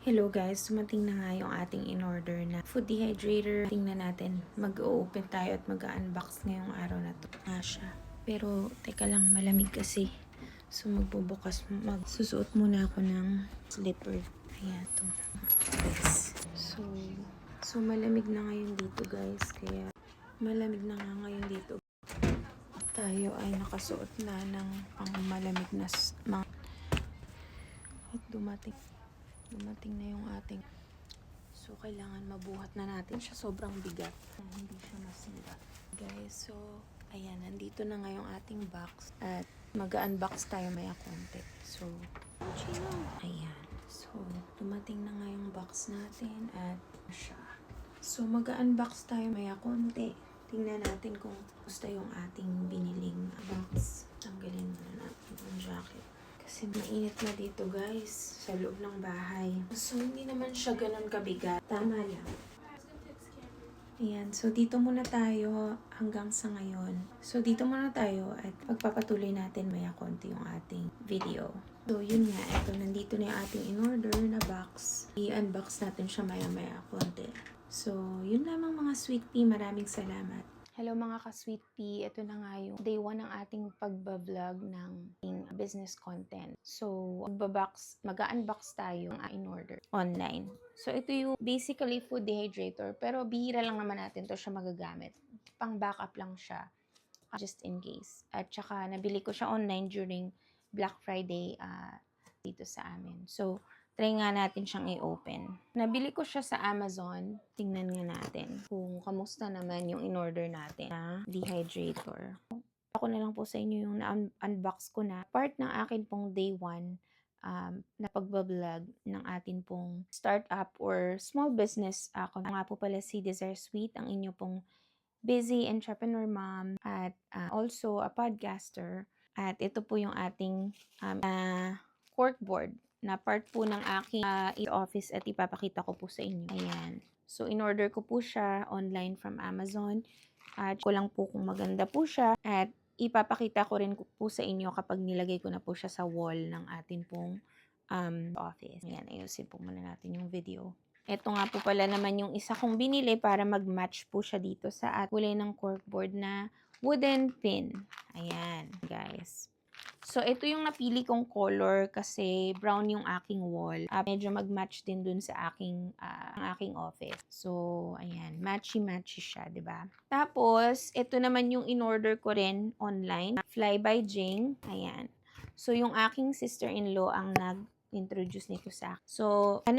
Hello guys, dumating na nga yung ating in-order na food dehydrator. Tingnan natin, mag-open tayo at mag-unbox ngayong araw na to. Siya. Pero, teka lang, malamig kasi. So, magsusuot muna ako ng slipper. Ayan, to. Guys. So, malamig na ngayon dito guys. Kaya, malamig na nga ngayon dito. Tayo ay nakasuot na ng pang malamig na mga. At dumating na yung ating. So, kailangan mabuhat na natin siya. Sobrang bigat. Hindi siya masira. Guys, so, ayan. Nandito na nga yung ating box. At mag-unbox tayo maya konti. So, ayan. So, dumating na nga yung box natin. At siya. So, mag-unbox tayo maya konti. Tingnan natin kung gusto yung ating biniling box. Tanggalin muna natin yung jacket. Kasi mainit na dito guys, sa loob ng bahay. So, hindi naman siya ganun kabigat. Tama lang. Ayan, so dito muna tayo hanggang sa ngayon. So, dito muna tayo at pagpapatuloy natin maya konti yung ating video. So, yun nga. Ito, nandito na yung ating in-order na box. I-unbox natin siya maya konti. So, yun lamang mga sweet pea. Maraming salamat. Hello mga ka-sweet pea, ito na nga yung day 1 ng ating pagbablog ng business content. So, mag-unbox tayo ng in-order online. So, ito yung basically food dehydrator, pero bihira lang naman natin to siya magagamit. Pang backup lang siya, just in case. At saka, nabili ko siya online during Black Friday dito sa amin. So, try nga natin siyang i-open. Nabili ko siya sa Amazon. Tingnan nga natin kung kamusta naman yung in-order natin na dehydrator. Ako na lang po sa inyo yung na-unbox ko na part ng akin pong day 1 na pagbablog ng atin pong startup or small business. Ako nga po pala si Desire Sweet, ang inyo pong busy entrepreneur mom at also a podcaster. At ito po yung ating corkboard na part po ng aking office at ipapakita ko po sa inyo. Ayan. So, in-order ko po siya online from Amazon. At ko lang po kung maganda po siya. At ipapakita ko rin po sa inyo kapag nilagay ko na po siya sa wall ng atin pong office. Ayan, ayusin po muna natin yung video. Ito nga po pala naman yung isa kong binili para mag-match po siya dito sa kulay ng corkboard na wooden pin. Ayan, guys. So, ito yung napili kong color kasi brown yung aking wall. Medyo mag-match din dun sa aking office. So, ayan. Matchy-matchy siya, di ba? Tapos, ito naman yung in-order ko rin online. Fly by Jing. Ayan. So, yung aking sister-in-law ang nag-introduce nito sa akin. So, ano